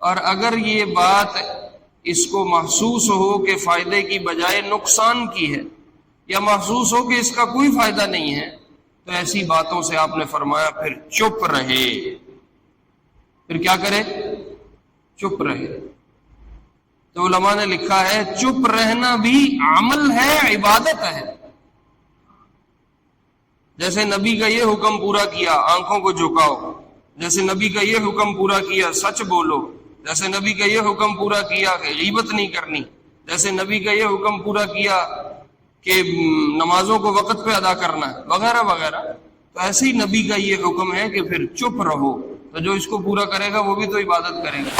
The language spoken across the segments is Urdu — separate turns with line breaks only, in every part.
اور اگر یہ بات اس کو محسوس ہو کہ فائدے کی بجائے نقصان کی ہے، یا محسوس ہو کہ اس کا کوئی فائدہ نہیں ہے، تو ایسی باتوں سے آپ نے فرمایا پھر چپ رہے۔ پھر کیا کرے؟ چپ رہے۔ تو علماء نے لکھا ہے چپ رہنا بھی عمل ہے، عبادت ہے۔ جیسے نبی کا یہ حکم پورا کیا آنکھوں کو جھکاؤ، جیسے نبی کا یہ حکم پورا کیا سچ بولو، جیسے نبی کا یہ حکم پورا کیا کہ غیبت نہیں کرنی، جیسے نبی کا یہ حکم پورا کیا کہ نمازوں کو وقت پہ ادا کرنا ہے، وغیرہ وغیرہ، تو ایسے ہی نبی کا یہ حکم ہے کہ پھر چپ رہو۔ تو جو اس کو پورا کرے گا وہ بھی تو عبادت کرے گا،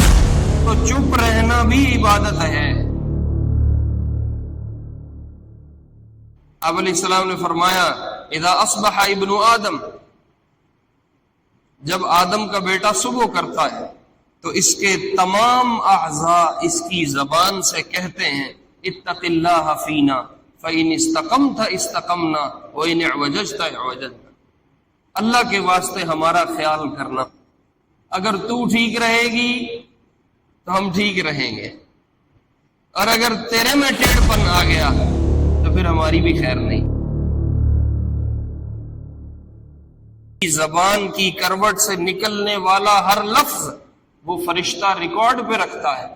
تو چپ رہنا بھی عبادت ہے۔ آپ علیہ السلام نے فرمایا اذا اصبح ابن آدم، جب آدم کا بیٹا صبح کرتا ہے تو اس کے تمام اعضاء اس کی زبان سے کہتے ہیں اتق اللہ فینا فإن استقمت استقمنا وإن اعوججت اعوججنا، اللہ کے واسطے ہمارا خیال کرنا، اگر تو ٹھیک رہے گی تو ہم ٹھیک رہیں گے، اور اگر تیرے میں ٹیڑھ پن آ گیا تو پھر ہماری بھی خیر نہیں۔ زبان کی کروٹ سے نکلنے والا ہر لفظ وہ فرشتہ ریکارڈ پہ رکھتا ہے۔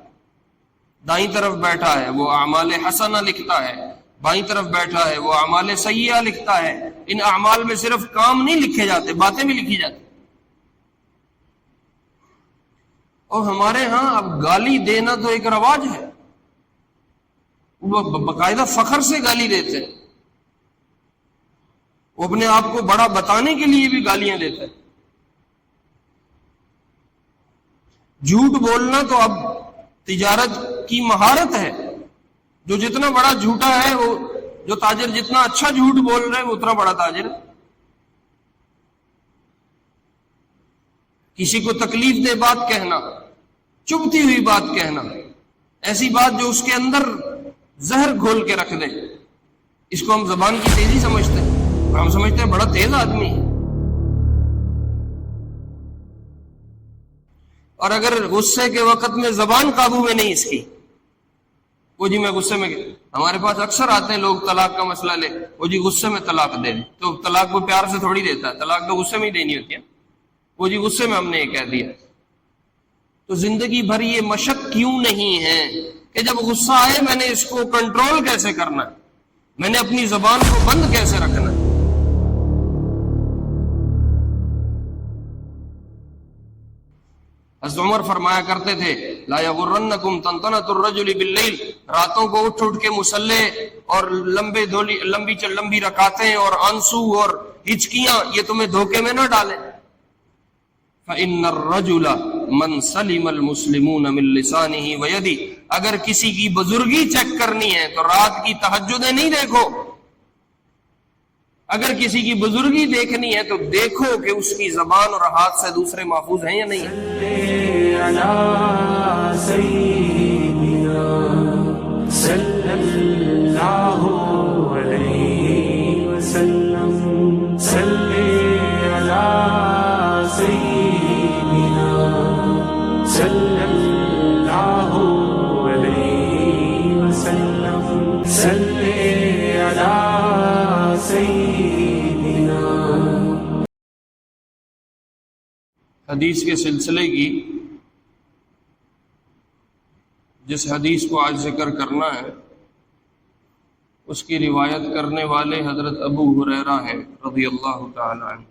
دائیں طرف بیٹھا ہے وہ اعمال حسنہ لکھتا ہے، بائیں طرف بیٹھا ہے وہ اعمال سیئہ لکھتا ہے۔ ان اعمال میں صرف کام نہیں لکھے جاتے، باتیں بھی لکھی جاتی۔ اور ہمارے ہاں اب گالی دینا تو ایک رواج ہے، وہ باقاعدہ فخر سے گالی دیتے ہیں، وہ اپنے آپ کو بڑا بتانے کے لیے بھی گالیاں دیتے ہیں۔ جھوٹ بولنا تو اب تجارت کی مہارت ہے، جو جتنا بڑا جھوٹا ہے، وہ جو تاجر جتنا اچھا جھوٹ بول رہے ہیں وہ اتنا بڑا تاجر ہے۔ کسی کو تکلیف دہ بات کہنا، چبھتی ہوئی بات کہنا، ایسی بات جو اس کے اندر زہر گھول کے رکھ دے، اس کو ہم زبان کی تیزی سمجھتے ہیں، ہم سمجھتے ہیں بڑا تیز آدمی ہے۔ اور اگر غصے کے وقت میں زبان قابو میں نہیں اس کی، وہ جی میں غصے میں، ہمارے پاس اکثر آتے ہیں لوگ طلاق کا مسئلہ لے، وہ جی غصے میں طلاق دے دیں، تو طلاق وہ پیار سے تھوڑی دیتا ہے، طلاق تو غصے میں ہی دینی ہوتی ہے، وہ جی غصے میں ہم نے یہ کہہ دیا۔ تو زندگی بھر یہ مشق کیوں نہیں ہے کہ جب غصہ آئے میں نے اس کو کنٹرول کیسے کرنا ہے، میں نے اپنی زبان کو بند کیسے رکھنا ہے۔ حضرت عمر فرمایا کرتے تھے لا یغرنکم طنطنۃ الرجل باللیل، راتوں کو اٹھ اٹھ کے مصلے اور لمبی رکعتیں اور آنسو اور ہچکیاں یہ تمہیں دھوکے میں نہ ڈالیں۔ فإن الرجل من سلم المسلمون من لسانه ويده، اگر کسی کی بزرگی چیک کرنی ہے تو رات کی تہجدیں نہیں دیکھو، اگر کسی کی بزرگی دیکھنی ہے تو دیکھو کہ اس کی زبان اور ہاتھ سے دوسرے محفوظ ہیں یا نہیں ہیں۔ صلی اللہ علیہ وسلم، صلی اللہ سیدنا، صلی اللہ علیہ وسلم، صلی اللہ سیدنا۔ حدیث کے سلسلے کی جس حدیث کو آج ذکر کرنا ہے اس کی روایت کرنے والے حضرت ابو ہریرہ ہیں رضی اللہ تعالی عنہ،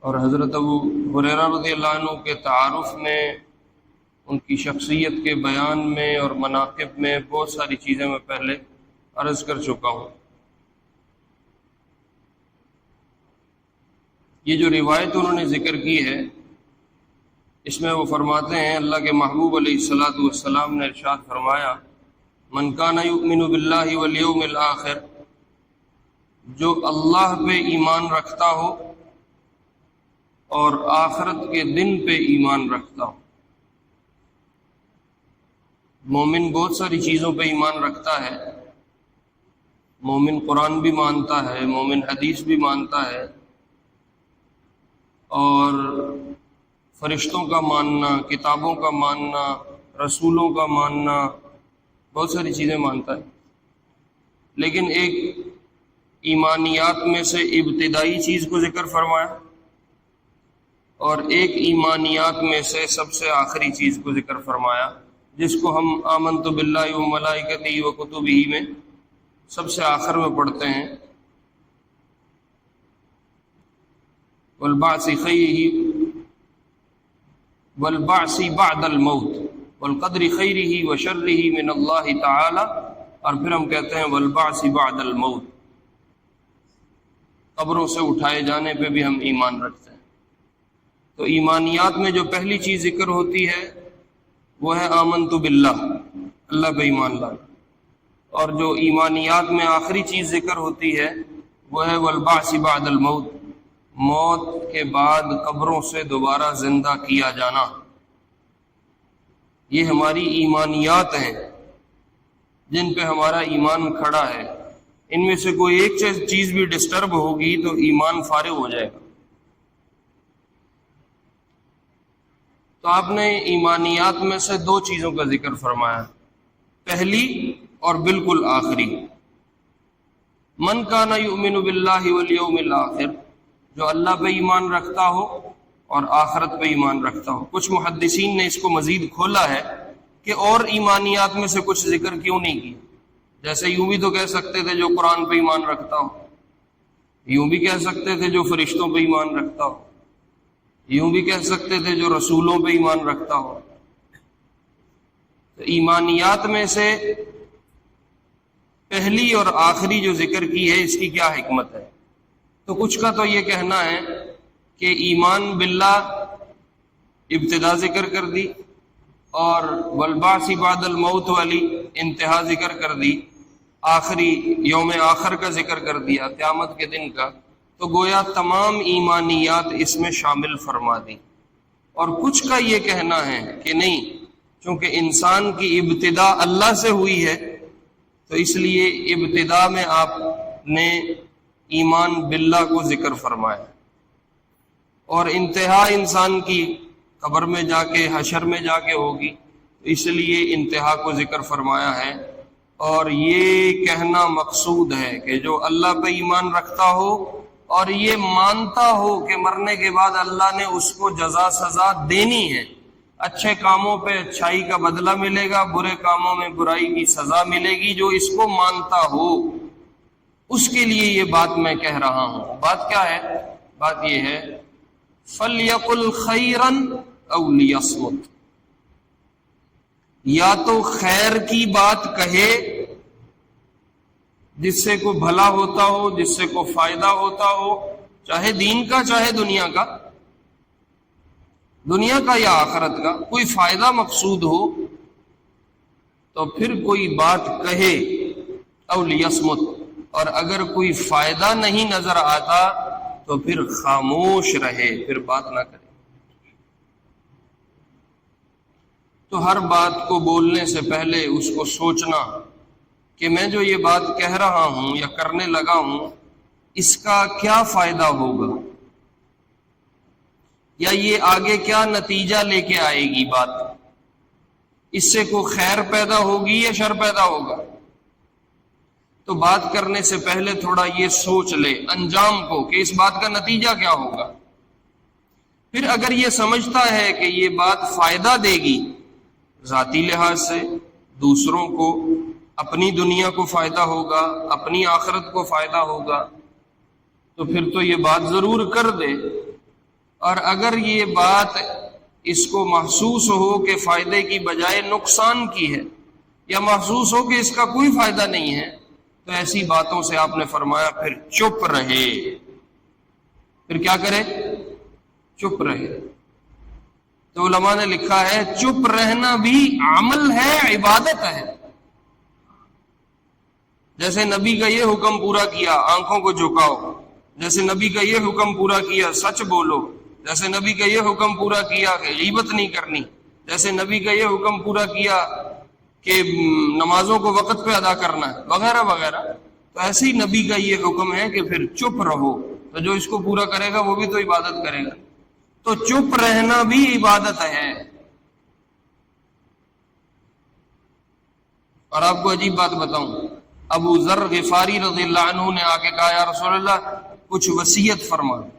اور حضرت ابو ہریرہ رضی اللہ عنہ کے تعارف میں، ان کی شخصیت کے بیان میں اور مناقب میں بہت ساری چیزیں میں پہلے عرض کر چکا ہوں۔ یہ جو روایت انہوں نے ذکر کی ہے اس میں وہ فرماتے ہیں اللہ کے محبوب علیہ الصلوۃ والسلام نے ارشاد فرمایا من کان یؤمن باللہ والیوم الآخر، جو اللہ پہ ایمان رکھتا ہو اور آخرت کے دن پہ ایمان رکھتا ہو۔ مومن بہت ساری چیزوں پہ ایمان رکھتا ہے، مومن قرآن بھی مانتا ہے، مومن حدیث بھی مانتا ہے، اور فرشتوں کا ماننا، کتابوں کا ماننا، رسولوں کا ماننا، بہت ساری چیزیں مانتا ہے، لیکن ایک ایمانیات میں سے ابتدائی چیز کو ذکر فرمایا اور ایک ایمانیات میں سے سب سے آخری چیز کو ذکر فرمایا، جس کو ہم آمنت باللہ و ملائکتہ و کتبہ میں سب سے آخر میں پڑھتے ہیں، والبعث خیرہ والبعث بعد الموت والقدر خیرہ و شرہ من اللہ تعالی، اور پھر ہم کہتے ہیں والبعث بعد الموت، قبروں سے اٹھائے جانے پہ بھی ہم ایمان رکھتے ہیں۔ تو ایمانیات میں جو پہلی چیز ذکر ہوتی ہے وہ ہے آمنت باللہ، اللہ پہ ایمان لانا، اور جو ایمانیات میں آخری چیز ذکر ہوتی ہے وہ ہے والبعث بعد الموت، موت کے بعد قبروں سے دوبارہ زندہ کیا جانا۔ یہ ہماری ایمانیات ہیں جن پہ ہمارا ایمان کھڑا ہے، ان میں سے کوئی ایک چیز بھی ڈسٹرب ہوگی تو ایمان فارغ ہو جائے گا۔ تو آپ نے ایمانیات میں سے دو چیزوں کا ذکر فرمایا، پہلی اور بالکل آخری، من کان یؤمن باللہ والیوم الآخر، جو اللہ پہ ایمان رکھتا ہو اور آخرت پہ ایمان رکھتا ہو۔ کچھ محدثین نے اس کو مزید کھولا ہے کہ اور ایمانیات میں سے کچھ ذکر کیوں نہیں کیا، جیسے یوں بھی تو کہہ سکتے تھے جو قرآن پہ ایمان رکھتا ہو، یوں بھی کہہ سکتے تھے جو فرشتوں پہ ایمان رکھتا ہو، یوں بھی کہہ سکتے تھے جو رسولوں پہ ایمان رکھتا ہو۔ تو ایمانیات میں سے پہلی اور آخری جو ذکر کی ہے، اس کی کیا حکمت ہے؟ تو کچھ کا تو یہ کہنا ہے کہ ایمان باللہ ابتدا ذکر کر دی اور والبعث بعد الموت والی انتہا ذکر کر دی، آخری یوم آخر کا ذکر کر دیا، قیامت کے دن کا، تو گویا تمام ایمانیات اس میں شامل فرما دی۔ اور کچھ کا یہ کہنا ہے کہ نہیں، چونکہ انسان کی ابتدا اللہ سے ہوئی ہے تو اس لیے ابتدا میں آپ نے ایمان باللہ کو ذکر فرمایا، اور انتہا انسان کی قبر میں جا کے، حشر میں جا کے ہوگی، اس لیے انتہا کو ذکر فرمایا ہے۔ اور یہ کہنا مقصود ہے کہ جو اللہ پہ ایمان رکھتا ہو اور یہ مانتا ہو کہ مرنے کے بعد اللہ نے اس کو جزا سزا دینی ہے، اچھے کاموں پہ اچھائی کا بدلہ ملے گا، برے کاموں میں برائی کی سزا ملے گی، جو اس کو مانتا ہو اس کے لیے یہ بات میں کہہ رہا ہوں۔ بات کیا ہے؟ بات یہ ہے فَلْيَقُلْ خَيْرًا أَوْ لِيَصْمُتْ، یا تو خیر کی بات کہے جس سے کو بھلا ہوتا ہو، جس سے کو فائدہ ہوتا ہو، چاہے دین کا چاہے دنیا کا، دنیا کا یا آخرت کا، کوئی فائدہ مقصود ہو تو پھر کوئی بات کہے، او لیصمت، اور اگر کوئی فائدہ نہیں نظر آتا تو پھر خاموش رہے، پھر بات نہ کرے۔ تو ہر بات کو بولنے سے پہلے اس کو سوچنا کہ میں جو یہ بات کہہ رہا ہوں یا کرنے لگا ہوں اس کا کیا فائدہ ہوگا، یا یہ آگے کیا نتیجہ لے کے آئے گی بات، اس سے کوئی خیر پیدا ہوگی یا شر پیدا ہوگا۔ تو بات کرنے سے پہلے تھوڑا یہ سوچ لے انجام کو کہ اس بات کا نتیجہ کیا ہوگا۔ پھر اگر یہ سمجھتا ہے کہ یہ بات فائدہ دے گی، ذاتی لحاظ سے دوسروں کو، اپنی دنیا کو فائدہ ہوگا، اپنی آخرت کو فائدہ ہوگا، تو پھر تو یہ بات ضرور کر دے۔ اور اگر یہ بات اس کو محسوس ہو کہ فائدے کی بجائے نقصان کی ہے، یا محسوس ہو کہ اس کا کوئی فائدہ نہیں ہے، تو ایسی باتوں سے آپ نے فرمایا پھر چپ رہے۔ پھر کیا کرے؟ چپ رہے۔ تو علماء نے لکھا ہے چپ رہنا بھی عمل ہے، عبادت ہے۔ جیسے نبی کا یہ حکم پورا کیا آنکھوں کو جھکاؤ، جیسے نبی کا یہ حکم پورا کیا سچ بولو، جیسے نبی کا یہ حکم پورا کیا کہ غیبت نہیں کرنی، جیسے نبی کا یہ حکم پورا کیا کہ نمازوں کو وقت پہ ادا کرنا ہے، وغیرہ وغیرہ، تو ایسے ہی نبی کا یہ حکم ہے کہ پھر چپ رہو۔ تو جو اس کو پورا کرے گا وہ بھی تو عبادت کرے گا۔ تو چپ رہنا بھی عبادت ہے۔ اور آپ کو عجیب بات بتاؤں، ابو ذر غفاری رضی اللہ عنہ نے آ کے کہا یا رسول اللہ کچھ وصیت فرما دیں،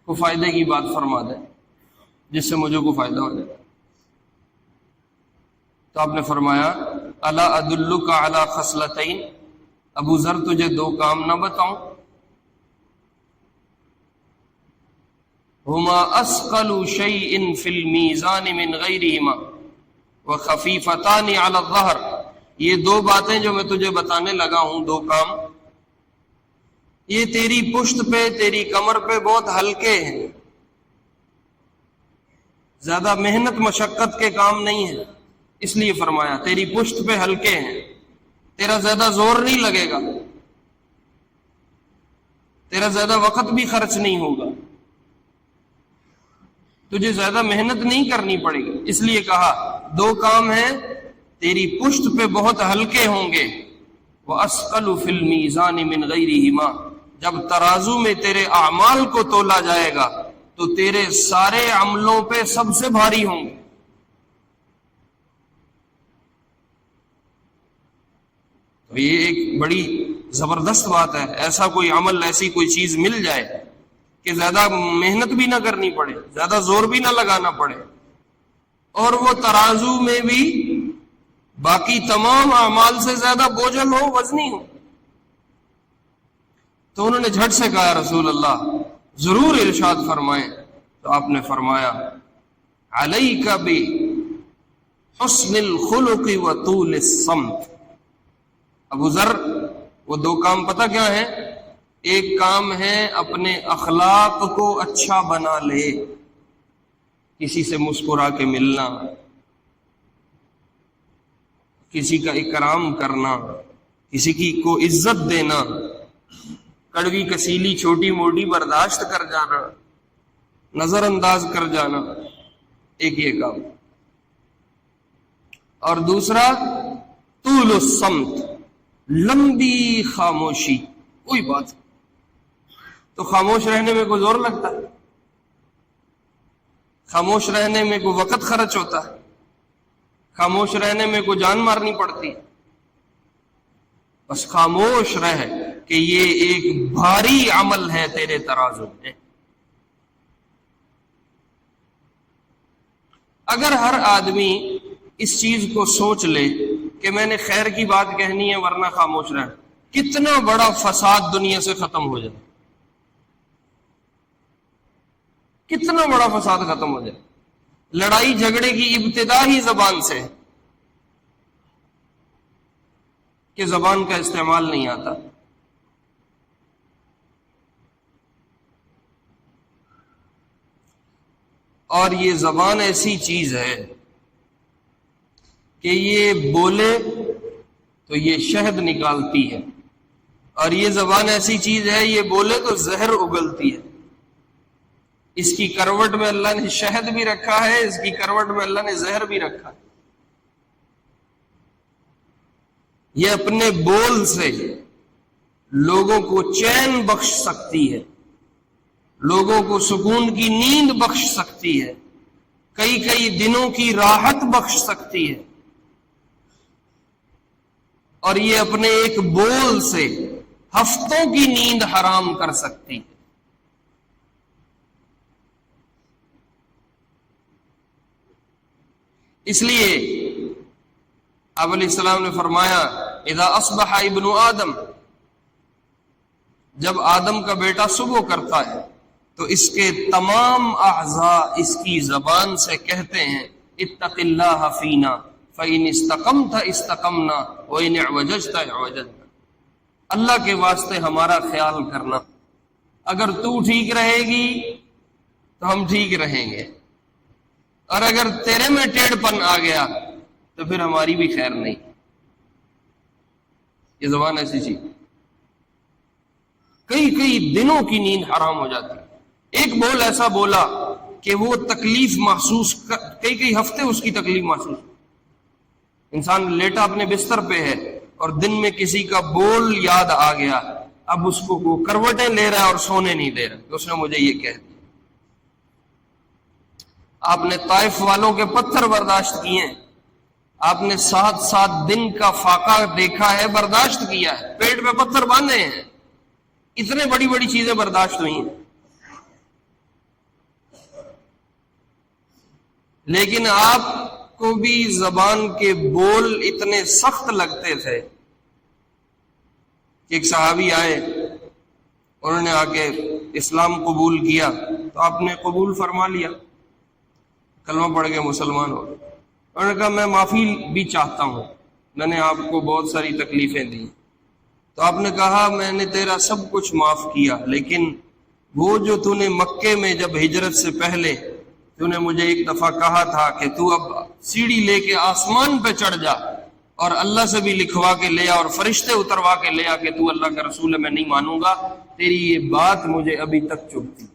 کو فائدے کی بات فرما دیں جس سے مجھے کو فائدہ ہو جائے۔ تو آپ نے فرمایا الا ادلک علی خصلتین، ابو ذر تجھے دو کام نہ بتاؤں، ہما اثقل شیء فی المیزان من غیرہما وخفیفتان علی الظہر، یہ دو باتیں جو میں تجھے بتانے لگا ہوں، دو کام، یہ تیری پشت پہ، تیری کمر پہ بہت ہلکے ہیں، زیادہ محنت مشقت کے کام نہیں ہے، اس لیے فرمایا تیری پشت پہ ہلکے ہیں، تیرا زیادہ زور نہیں لگے گا، تیرا زیادہ وقت بھی خرچ نہیں ہوگا، تجھے زیادہ محنت نہیں کرنی پڑے گی، اس لیے کہا دو کام ہیں تیری پشت پہ بہت ہلکے ہوں گے، وَأَثْقَلُ فِي الْمِيزَانِ مِنْ غَيْرِهِمَا، جب ترازو میں تیرے اعمال کو تولا جائے گا تو تیرے سارے عملوں پہ سب سے بھاری ہوں گے۔ تو یہ ایک بڑی زبردست بات ہے، ایسا کوئی عمل، ایسی کوئی چیز مل جائے کہ زیادہ محنت بھی نہ کرنی پڑے، زیادہ زور بھی نہ لگانا پڑے، اور وہ ترازو میں بھی باقی تمام اعمال سے زیادہ بوجھل ہو، وزنی ہو۔ تو انہوں نے جھٹ سے کہا رسول اللہ ضرور ارشاد فرمائیں، تو آپ نے فرمایا علیک بحسن الخلق وطول الصمت۔ ابو ذر وہ دو کام پتہ کیا ہے؟ ایک کام ہے اپنے اخلاق کو اچھا بنا لے، کسی سے مسکرا کے ملنا، کسی کا اکرام کرنا، کسی کی کو عزت دینا، کڑوی کسیلی چھوٹی موٹی برداشت کر جانا، نظر انداز کر جانا، ایک یہ کام۔ اور دوسرا طول الصمت، لمبی خاموشی، کوئی بات، تو خاموش رہنے میں کوئی زور لگتا ہے؟ خاموش رہنے میں کوئی وقت خرچ ہوتا ہے؟ خاموش رہنے میں کوئی جان مارنی پڑتی؟ بس خاموش رہ کہ یہ ایک بھاری عمل ہے تیرے ترازو میں۔ اگر ہر آدمی اس چیز کو سوچ لے کہ میں نے خیر کی بات کہنی ہے ورنہ خاموش رہنا، کتنا بڑا فساد دنیا سے ختم ہو جائے، کتنا بڑا فساد ختم ہو جائے۔ لڑائی جھگڑے کی ابتدا ہی زبان سے، کہ زبان کا استعمال نہیں آتا۔ اور یہ زبان ایسی چیز ہے کہ یہ بولے تو یہ شہد نکالتی ہے، اور یہ زبان ایسی چیز ہے یہ بولے تو زہر اگلتی ہے۔ اس کی کروٹ میں اللہ نے شہد بھی رکھا ہے، اس کی کروٹ میں اللہ نے زہر بھی رکھا ہے۔ یہ اپنے بول سے لوگوں کو چین بخش سکتی ہے، لوگوں کو سکون کی نیند بخش سکتی ہے، کئی کئی دنوں کی راحت بخش سکتی ہے، اور یہ اپنے ایک بول سے ہفتوں کی نیند حرام کر سکتی ہے۔ اس لیے آپ علیہ السلام نے فرمایا اذا اصبح ابن آدم، جب آدم کا بیٹا صبح کرتا ہے تو اس کے تمام اعضاء اس کی زبان سے کہتے ہیں اتق اللہ فینا فإن استقمت استقمنا وإن اعوججت اعوججنا، اللہ کے واسطے ہمارا خیال کرنا، اگر تو ٹھیک رہے گی تو ہم ٹھیک رہیں گے، اور اگر تیرے میں ٹیڑھ پن آ گیا تو پھر ہماری بھی خیر نہیں۔ یہ زبان ایسی چیز، کئی کئی دنوں کی نیند حرام ہو جاتی ہے۔ ایک بول ایسا بولا کہ وہ تکلیف محسوس کئی کئی ہفتے اس کی تکلیف محسوس، انسان لیٹا اپنے بستر پہ ہے اور دن میں کسی کا بول یاد آ گیا اب اس کو وہ کروٹیں لے رہا ہے اور سونے نہیں دے رہا. اس نے مجھے یہ کہہ دیا. آپ نے طائف والوں کے پتھر برداشت کیے ہیں, آپ نے 7 دن کا فاقہ دیکھا ہے, برداشت کیا ہے, پیٹ پہ پتھر باندھے ہیں, اتنے بڑی بڑی چیزیں برداشت ہوئی ہیں. لیکن آپ کو بھی زبان کے بول اتنے سخت لگتے تھے کہ ایک صحابی آئے, انہوں نے آ کے اسلام قبول کیا تو آپ نے قبول فرما لیا, کلمہ پڑھ کے مسلمان ہو. انہوں نے کہا میں معافی بھی چاہتا ہوں, میں نے آپ کو بہت ساری تکلیفیں دی. تو آپ نے کہا میں نے تیرا سب کچھ معاف کیا, لیکن وہ جو تو نے مکے میں جب ہجرت سے پہلے تو نے مجھے ایک دفعہ کہا تھا کہ تو اب سیڑھی لے کے آسمان پہ چڑھ جا اور اللہ سے بھی لکھوا کے لے آ اور فرشتے اتروا کے لے آ کہ تو اللہ کا رسول ہے, میں نہیں مانوں گا, تیری یہ بات مجھے ابھی تک چبھتی.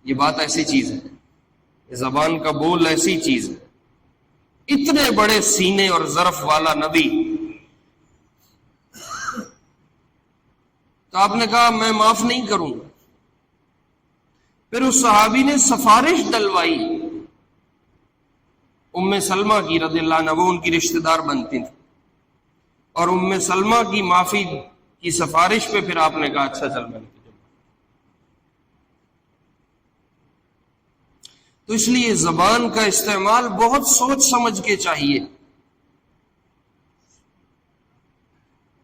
یہ بات ایسی چیز ہے, زبان کا بول ایسی چیز ہے. اتنے بڑے سینے اور ظرف والا نبی, تو آپ نے کہا میں معاف نہیں کروں گا. پھر اس صحابی نے سفارش ڈلوائی ام سلمہ کی رضی اللہ عنہ, وہ ان کی رشتہ دار بنتی تھی, اور ام سلمہ کی معافی کی سفارش پہ پھر آپ نے کہا اچھا چل میں. تو اس لیے زبان کا استعمال بہت سوچ سمجھ کے چاہیے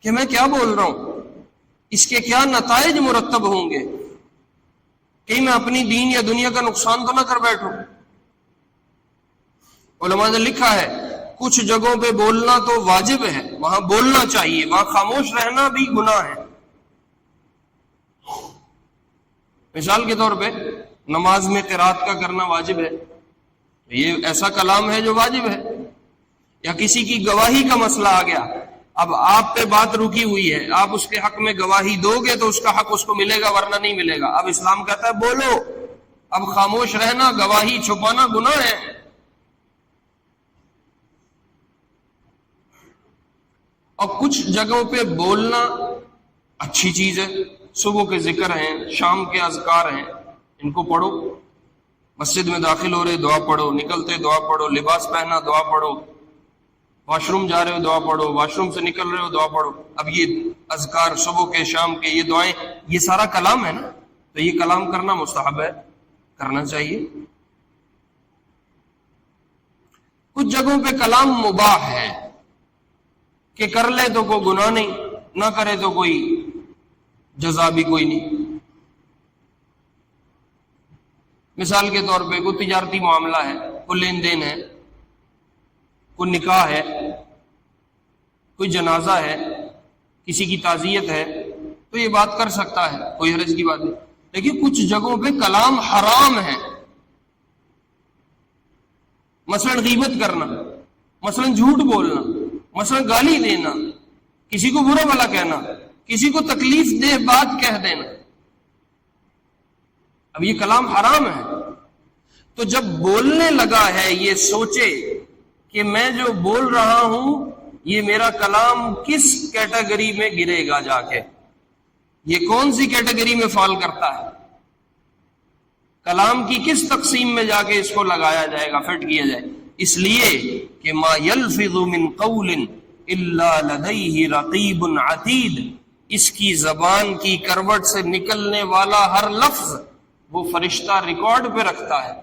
کہ میں کیا بول رہا ہوں, اس کے کیا نتائج مرتب ہوں گے, کہیں میں اپنی دین یا دنیا کا نقصان تو نہ کر بیٹھوں. علماء نے لکھا ہے کچھ جگہوں پہ بولنا تو واجب ہے, وہاں بولنا چاہیے, وہاں خاموش رہنا بھی گناہ ہے. مثال کے طور پہ نماز میں قرات کا کرنا واجب ہے, یہ ایسا کلام ہے جو واجب ہے. یا کسی کی گواہی کا مسئلہ آ گیا, اب آپ پہ بات رکی ہوئی ہے, آپ اس کے حق میں گواہی دو گے تو اس کا حق اس کو ملے گا, ورنہ نہیں ملے گا. اب اسلام کہتا ہے بولو, اب خاموش رہنا, گواہی چھپانا گناہ ہے. اور کچھ جگہوں پہ بولنا اچھی چیز ہے, صبح کے ذکر ہیں, شام کے اذکار ہیں, ان کو پڑھو. مسجد میں داخل ہو رہے دعا پڑھو, نکلتے دعا پڑھو, لباس پہنا دعا پڑھو, واش روم جا رہے ہو دعا پڑھو, واش روم سے نکل رہے ہو دعا پڑھو. اب یہ اذکار صبح کے شام کے یہ دعائیں, یہ سارا کلام ہے نا, تو یہ کلام کرنا مستحب ہے, کرنا چاہیے. کچھ جگہوں پہ کلام مباح ہے کہ کر لے تو کوئی گناہ نہیں, نہ کرے تو کوئی جزا بھی کوئی نہیں. مثال کے طور پہ کوئی تجارتی معاملہ ہے, کوئی لین دین ہے, کوئی نکاح ہے, کوئی جنازہ ہے, کسی کی تعزیت ہے, تو یہ بات کر سکتا ہے, کوئی حرج کی بات نہیں. لیکن کچھ جگہوں پہ کلام حرام ہے, مثلا غیبت کرنا, مثلا جھوٹ بولنا, مثلا گالی دینا, کسی کو برا بھلا کہنا, کسی کو تکلیف دہ بات کہہ دینا. اب یہ کلام حرام ہے. تو جب بولنے لگا ہے یہ سوچے کہ میں جو بول رہا ہوں یہ میرا کلام کس کیٹیگری میں گرے گا, جا کے یہ کون سی کیٹیگری میں فال کرتا ہے, کلام کی کس تقسیم میں جا کے اس کو لگایا جائے گا, فٹ کیا جائے. اس لیے کہ ما یلفظ من قول الا لدیہ رقیب عتید, اس کی زبان کی کروٹ سے نکلنے والا ہر لفظ وہ فرشتہ ریکارڈ پہ رکھتا ہے.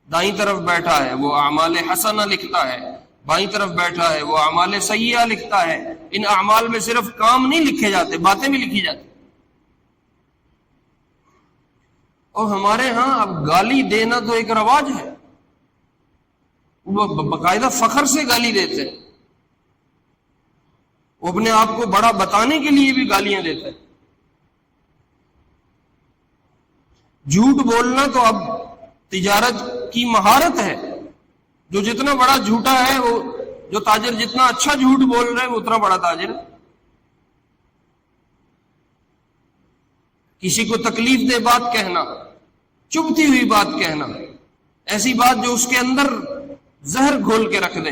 دائیں طرف بیٹھا ہے وہ اعمال حسنہ لکھتا ہے, بائیں طرف بیٹھا ہے وہ اعمال سیئہ لکھتا ہے. ان اعمال میں صرف کام نہیں لکھے جاتے, باتیں بھی لکھی جاتی. اور ہمارے ہاں اب گالی دینا تو ایک رواج ہے, وہ باقاعدہ فخر سے گالی دیتے ہیں, وہ اپنے آپ کو بڑا بتانے کے لیے بھی گالیاں دیتے ہیں. جھوٹ بولنا تو اب تجارت کی مہارت ہے, جو جتنا بڑا جھوٹا ہے, وہ جو تاجر جتنا اچھا جھوٹ بول رہا ہے وہ اتنا بڑا تاجر ہے. کسی کو تکلیف دہ بات کہنا, چبھتی ہوئی بات کہنا, ایسی بات جو اس کے اندر زہر گھول کے رکھ دے,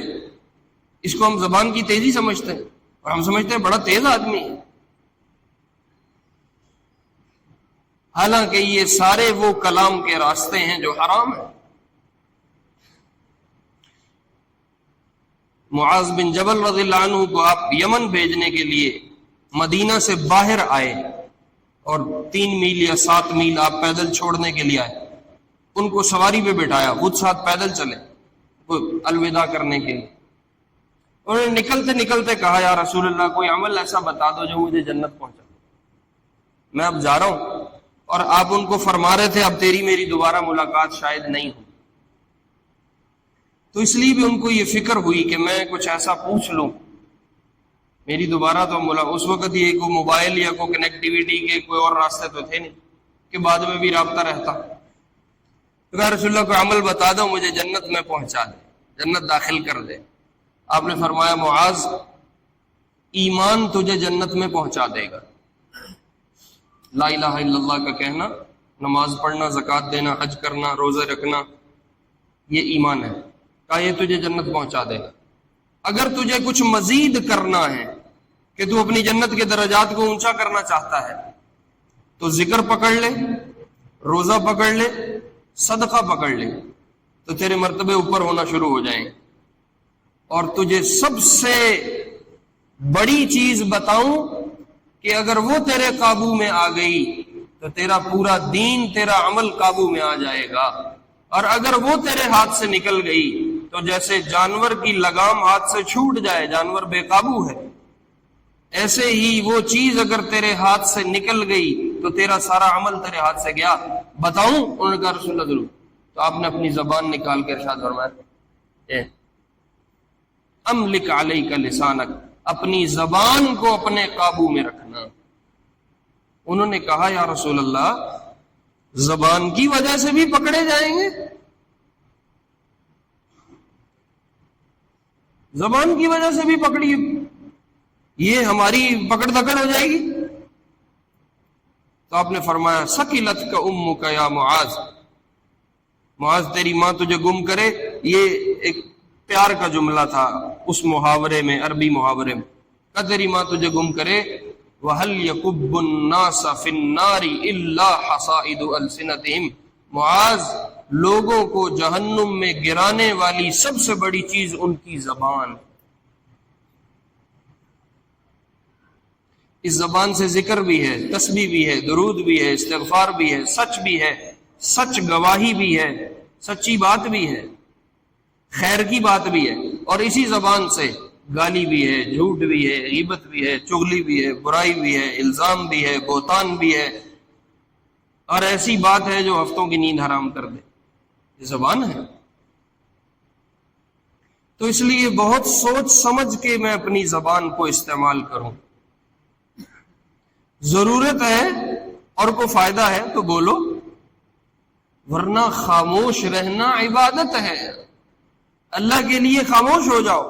اس کو ہم زبان کی تیزی سمجھتے ہیں، اور ہم سمجھتے ہیں بڑا تیز آدمی ہے، حالانکہ یہ سارے وہ کلام کے راستے ہیں جو حرام ہیں۔ معاذ بن جبل رضی اللہ عنہ کو آپ یمن بھیجنے کے لیے مدینہ سے باہر آئے اور 3 میل یا 7 میل آپ پیدل چھوڑنے کے لیے آئے، ان کو سواری پہ بٹھایا، خود ساتھ پیدل چلے الوداع کرنے کے لیے۔ انہوں نے نکلتے نکلتے کہا یا رسول اللہ کوئی عمل ایسا بتا دو جو مجھے جنت پہنچا، میں اب جا رہا ہوں۔ اور آپ ان کو فرما رہے تھے اب تیری میری دوبارہ ملاقات شاید نہیں ہو، تو اس لیے بھی ان کو یہ فکر ہوئی کہ میں کچھ ایسا پوچھ لوں میری دوبارہ تو اس وقت یہ کوئی موبائل یا کوئی کنیکٹیویٹی کے کوئی اور راستے تو تھے نہیں کہ بعد میں بھی رابطہ رہتا۔ تو کہا رسول اللہ کوئی عمل بتا دو مجھے جنت میں پہنچا دے، جنت داخل کر دے۔ آپ نے فرمایا معاذ ایمان تجھے جنت میں پہنچا دے گا، لا الہ الا اللہ کا کہنا، نماز پڑھنا، زکوٰۃ دینا، حج کرنا، روزے رکھنا، یہ ایمان ہے، کہا یہ تجھے جنت پہنچا دے گا۔ اگر تجھے کچھ مزید کرنا ہے کہ تو اپنی جنت کے درجات کو اونچا کرنا چاہتا ہے تو ذکر پکڑ لے، روزہ پکڑ لے، صدقہ پکڑ لے، تو تیرے مرتبے اوپر ہونا شروع ہو جائیں۔ اور تجھے سب سے بڑی چیز بتاؤں کہ اگر وہ تیرے قابو میں آ گئی تو تیرا پورا دین، تیرا عمل قابو میں آ جائے گا، اور اگر وہ تیرے ہاتھ سے نکل گئی تو جیسے جانور کی لگام ہاتھ سے چھوٹ جائے، جانور بے قابو ہے، ایسے ہی وہ چیز اگر تیرے ہاتھ سے نکل گئی تو تیرا سارا عمل تیرے ہاتھ سے گیا۔ بتاؤں؟ انہوں نے کہا رسول اللہ ضرور۔ تو آپ نے اپنی زبان نکال کے ارشاد فرمایا املک علیک لسانک، اپنی زبان کو اپنے قابو میں رکھنا۔ انہوں نے کہا یا رسول اللہ زبان کی وجہ سے بھی پکڑے جائیں گے؟ زبان کی وجہ سے بھی پکڑی، یہ ہماری پکڑ دکڑ ہو جائے گی؟ تو آپ نے فرمایا ثقلتک امک یا معاذ، معاذ تیری ماں تجھے گم کرے۔ یہ ایک پیار کا جملہ تھا اس محاورے میں، عربی محاورے میں، کہ تیری ماں تجھے گم کرے۔ وَهَلْ يَكُبُّ النَّاسَ فِي النَّارِ إِلَّا حَصَائِدُ أَلْسِنَتِهِمْ، معاذ لوگوں کو جہنم میں گرانے والی سب سے بڑی چیز ان کی زبان۔ اس زبان سے ذکر بھی ہے، تسبیح بھی ہے، درود بھی ہے، استغفار بھی ہے، سچ بھی ہے، سچ گواہی بھی ہے، سچی بات بھی ہے، خیر کی بات بھی ہے، اور اسی زبان سے گالی بھی ہے، جھوٹ بھی ہے، غیبت بھی ہے، چغلی بھی ہے، برائی بھی ہے، الزام بھی ہے، بہتان بھی ہے، اور ایسی بات ہے جو ہفتوں کی نیند حرام کر دے۔ یہ زبان ہے۔ تو اس لیے بہت سوچ سمجھ کے میں اپنی زبان کو استعمال کروں۔ ضرورت ہے اور کو فائدہ ہے تو بولو، ورنہ خاموش رہنا عبادت ہے۔ اللہ کے لیے خاموش ہو جاؤ۔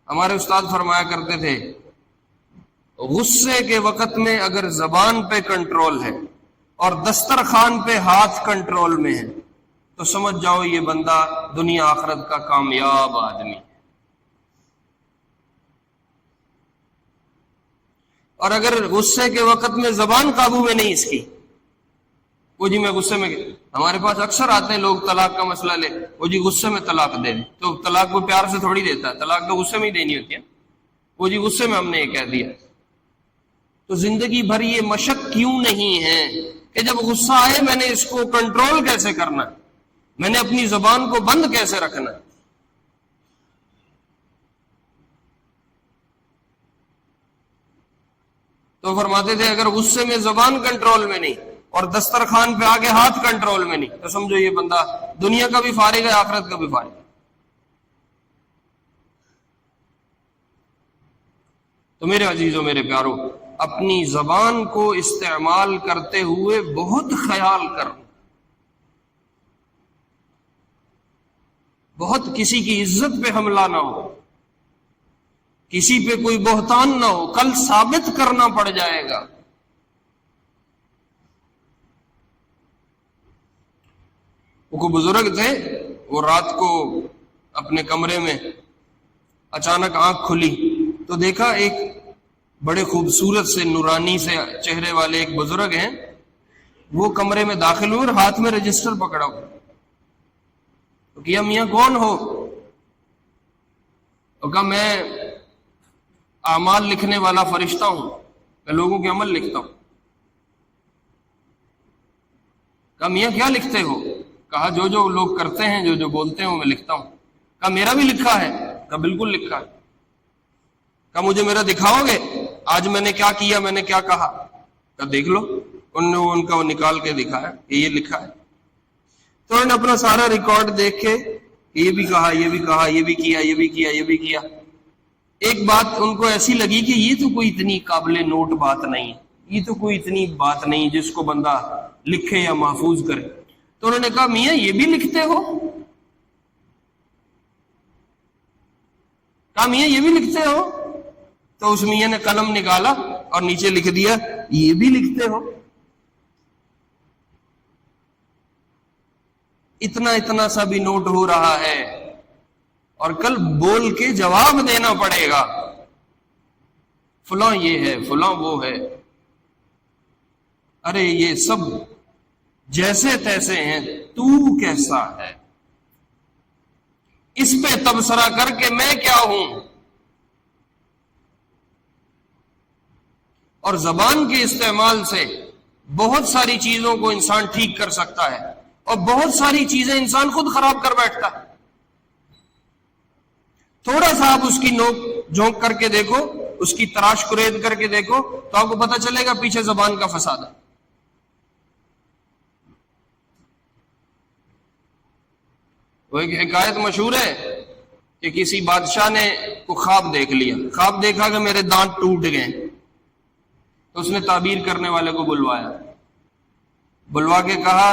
ہمارے استاد فرمایا کرتے تھے غصے کے وقت میں اگر زبان پہ کنٹرول ہے اور دسترخوان پہ ہاتھ کنٹرول میں ہے تو سمجھ جاؤ یہ بندہ دنیا آخرت کا کامیاب آدمی ہے۔ اور اگر غصے کے وقت میں زبان قابو میں نہیں اس کی، وہ جی میں غصے میں، ہمارے پاس اکثر آتے ہیں لوگ طلاق کا مسئلہ لے، وہ جی غصے میں طلاق دے دیں، تو طلاق وہ پیار سے تھوڑی دیتا ہے، طلاق تو غصے میں ہی دینی ہوتی ہے، وہ جی غصے میں ہم نے یہ کہہ دیا۔ تو زندگی بھر یہ مشق کیوں نہیں ہے کہ جب غصہ آئے میں نے اس کو کنٹرول کیسے کرنا ہے، میں نے اپنی زبان کو بند کیسے رکھنا ہے۔ تو فرماتے تھے اگر غصے میں زبان کنٹرول میں نہیں اور دسترخوان پہ آگے ہاتھ کنٹرول میں نہیں تو سمجھو یہ بندہ دنیا کا بھی فارغ ہے، آخرت کا بھی فارغ ہے۔ تو میرے عزیزوں، میرے پیارو، اپنی زبان کو استعمال کرتے ہوئے بہت خیال کرنا، بہت کسی کی عزت پہ حملہ نہ ہو، کسی پہ کوئی بہتان نہ ہو، کل ثابت کرنا پڑ جائے گا۔ وہ کوئی بزرگ تھے، وہ رات کو اپنے کمرے میں اچانک آنکھ کھلی تو دیکھا ایک بڑے خوبصورت سے نورانی سے چہرے والے ایک بزرگ ہیں، وہ کمرے میں داخل ہوئے اور ہاتھ میں رجسٹر پکڑا ہوا۔ تو کیا میاں کون ہو؟ تو کہا میں اعمال لکھنے والا فرشتہ ہوں، میں لوگوں کے عمل لکھتا ہوں۔ کہا میاں کیا لکھتے ہو؟ کہا جو جو لوگ کرتے ہیں، جو جو بولتے ہیں وہ میں لکھتا ہوں۔ کہا میرا بھی لکھا ہے؟ کہا بالکل لکھا ہے۔ کہا مجھے میرا دکھاؤ گے؟ آج میں نے کیا کیا، میں نے کیا کہا؟ کہا دیکھ لو۔ ان نے ان کا وہ نکال کے دکھایا کہ یہ لکھا ہے۔ تو انہوں نے اپنا سارا ریکارڈ دیکھ کے یہ بھی کہا، یہ بھی کہا، یہ بھی کیا، یہ بھی کیا، یہ بھی کیا۔ ایک بات ان کو ایسی لگی کہ یہ تو کوئی اتنی قابل نوٹ بات نہیں، یہ تو کوئی اتنی بات نہیں جس کو بندہ لکھے یا محفوظ کرے۔ تو انہوں نے کہا میاں یہ بھی لکھتے ہو؟ کہا میاں یہ بھی لکھتے ہو؟ تو اس میاں نے قلم نکالا اور نیچے لکھ دیا یہ بھی لکھتے ہو؟ اتنا اتنا سا بھی نوٹ ہو رہا ہے اور کل بول کے جواب دینا پڑے گا، فلاں یہ ہے، فلاں وہ ہے۔ ارے یہ سب جیسے تیسے ہیں، تو کیسا ہے، اس پہ تبصرہ کر کے میں کیا ہوں۔ اور زبان کے استعمال سے بہت ساری چیزوں کو انسان ٹھیک کر سکتا ہے اور بہت ساری چیزیں انسان خود خراب کر بیٹھتا ہے۔ تھوڑا سا آپ اس کی نوک جھونک کر کے دیکھو، اس کی تراش کرید کر کے دیکھو تو آپ کو پتہ چلے گا پیچھے زبان کا فساد ہے۔ وہ ایک حکایت مشہور ہے کہ کسی بادشاہ نے کو خواب دیکھ لیا، خواب دیکھا کہ میرے دانت ٹوٹ گئے، تو اس نے تعبیر کرنے والے کو بلوایا، بلوا کے کہا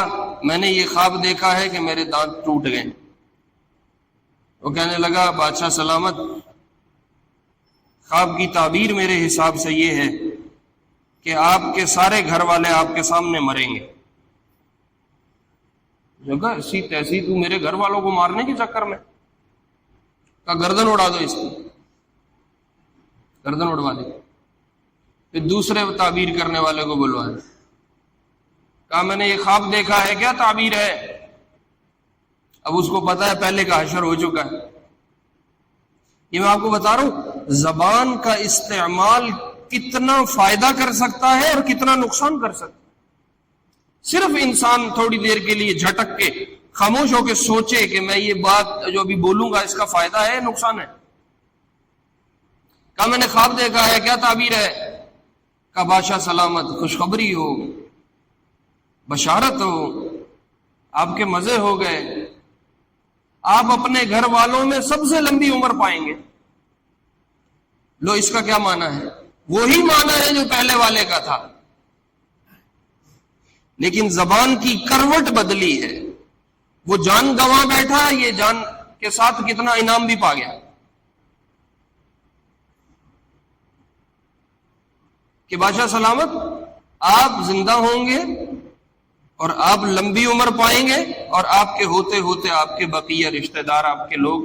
میں نے یہ خواب دیکھا ہے کہ میرے دانت ٹوٹ گئے۔ وہ کہنے لگا بادشاہ سلامت، خواب کی تعبیر میرے حساب سے یہ ہے کہ آپ کے سارے گھر والے آپ کے سامنے مریں گے۔ جو کہا اسی تیسی تو میرے گھر والوں کو مارنے کے چکر میں؟ کہا گردن اڑا دو اس کی، گردن اڑوا دی۔ پھر دوسرے تعبیر کرنے والے کو بلوایا، کہا میں نے یہ خواب دیکھا ہے، کیا تعبیر ہے؟ اب اس کو پتا ہے پہلے کا حشر ہو چکا ہے۔ یہ میں آپ کو بتا رہا ہوں زبان کا استعمال کتنا فائدہ کر سکتا ہے اور کتنا نقصان کر سکتا ہے۔ صرف انسان تھوڑی دیر کے لیے جھٹک کے خاموش ہو کے سوچے کہ میں یہ بات جو ابھی بولوں گا اس کا فائدہ ہے نقصان ہے۔ کہا میں نے خواب دیکھا ہے، کیا تعبیر ہے؟ کہا بادشاہ سلامت، خوشخبری ہو، بشارت ہو، آپ کے مزے ہو گئے، آپ اپنے گھر والوں میں سب سے لمبی عمر پائیں گے۔ لو اس کا کیا معنی ہے؟ وہی معنی ہے جو پہلے والے کا تھا، لیکن زبان کی کروٹ بدلی ہے۔ وہ جان گنوا بیٹھا، یہ جان کے ساتھ کتنا انعام بھی پا گیا کہ بادشاہ سلامت آپ زندہ ہوں گے اور آپ لمبی عمر پائیں گے اور آپ کے ہوتے ہوتے آپ کے بقیہ رشتہ دار، آپ کے لوگ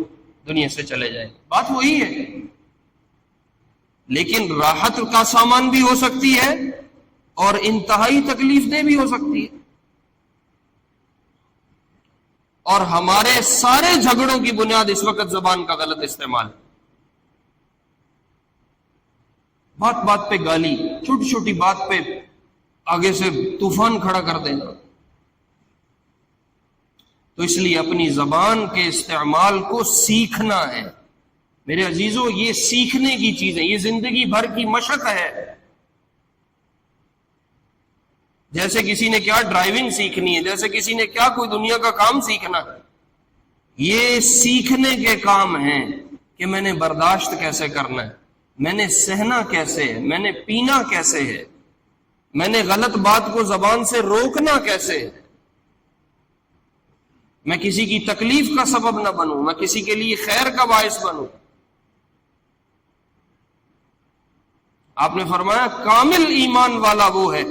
دنیا سے چلے جائیں۔ بات وہی ہے، لیکن راحت کا سامان بھی ہو سکتی ہے اور انتہائی تکلیف دہ بھی ہو سکتی ہے۔ اور ہمارے سارے جھگڑوں کی بنیاد اس وقت زبان کا غلط استعمال، بات بات پہ گالی، چھوٹی چھوٹی بات پہ آگے سے طوفان کھڑا کر دینا۔ تو اس لیے اپنی زبان کے استعمال کو سیکھنا ہے میرے عزیزوں، یہ سیکھنے کی چیز ہے، یہ زندگی بھر کی مشق ہے۔ جیسے کسی نے کیا ڈرائیونگ سیکھنی ہے، جیسے کسی نے کیا کوئی دنیا کا کام سیکھنا ہے، یہ سیکھنے کے کام ہیں کہ میں نے برداشت کیسے کرنا ہے، میں نے سہنا کیسے ہے، میں نے پینا کیسے ہے، میں نے غلط بات کو زبان سے روکنا کیسے ہے، میں کسی کی تکلیف کا سبب نہ بنوں، میں کسی کے لیے خیر کا باعث بنوں۔ آپ نے فرمایا کامل ایمان والا وہ ہے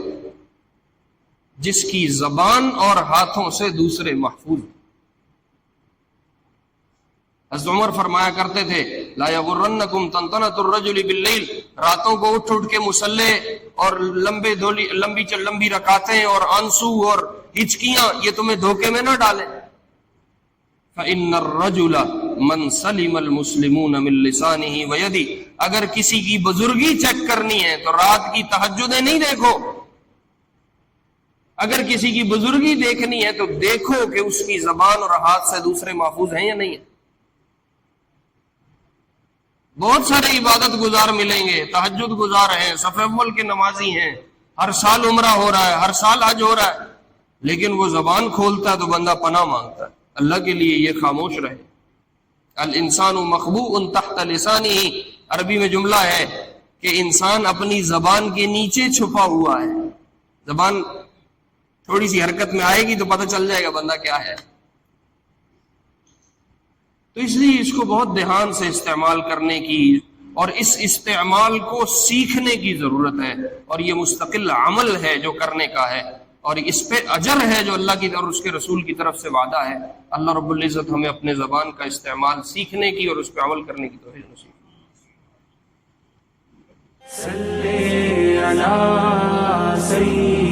جس کی زبان اور ہاتھوں سے دوسرے محفوظ۔ حضرت عمر فرمایا کرتے تھے لا یغرنکم طنطنۃ الرجل باللیل، راتوں کو اٹھ اٹھ کے مصلی اور لمبی رکعتیں اور آنسو اور ہچکیاں یہ تمہیں دھوکے میں نہ ڈالیں. فإن الرجل من سلم المسلمون من لسانه ويده، اگر کسی کی بزرگی چیک کرنی ہے تو رات کی تہجدیں نہیں دیکھو، اگر کسی کی بزرگی دیکھنی ہے تو دیکھو کہ اس کی زبان اور ہاتھ سے دوسرے محفوظ ہیں یا نہیں ہیں. بہت سارے عبادت گزار ملیں گے، تہجد گزار ہیں، صف اول کے نمازی ہیں، ہر سال عمرہ ہو رہا ہے، ہر سال حج ہو رہا ہے، لیکن وہ زبان کھولتا ہے تو بندہ پناہ مانگتا ہے. اللہ کے لیے یہ خاموش رہے. الانسان مخبوء تحت لسانہ، عربی میں جملہ ہے کہ انسان اپنی زبان کے نیچے چھپا ہوا ہے. زبان تھوڑی سی حرکت میں آئے گی تو پتہ چل جائے گا بندہ کیا ہے. تو اس لیے اس کو بہت دھیان سے استعمال کرنے کی اور اس استعمال کو سیکھنے کی ضرورت ہے، اور یہ مستقل عمل ہے جو کرنے کا ہے، اور اس پہ اجر ہے جو اللہ کی اور اس کے رسول کی طرف سے وعدہ ہے. اللہ رب العزت ہمیں اپنے زبان کا استعمال سیکھنے کی اور اس پہ عمل کرنے کی توفیق نصیب فرمائے.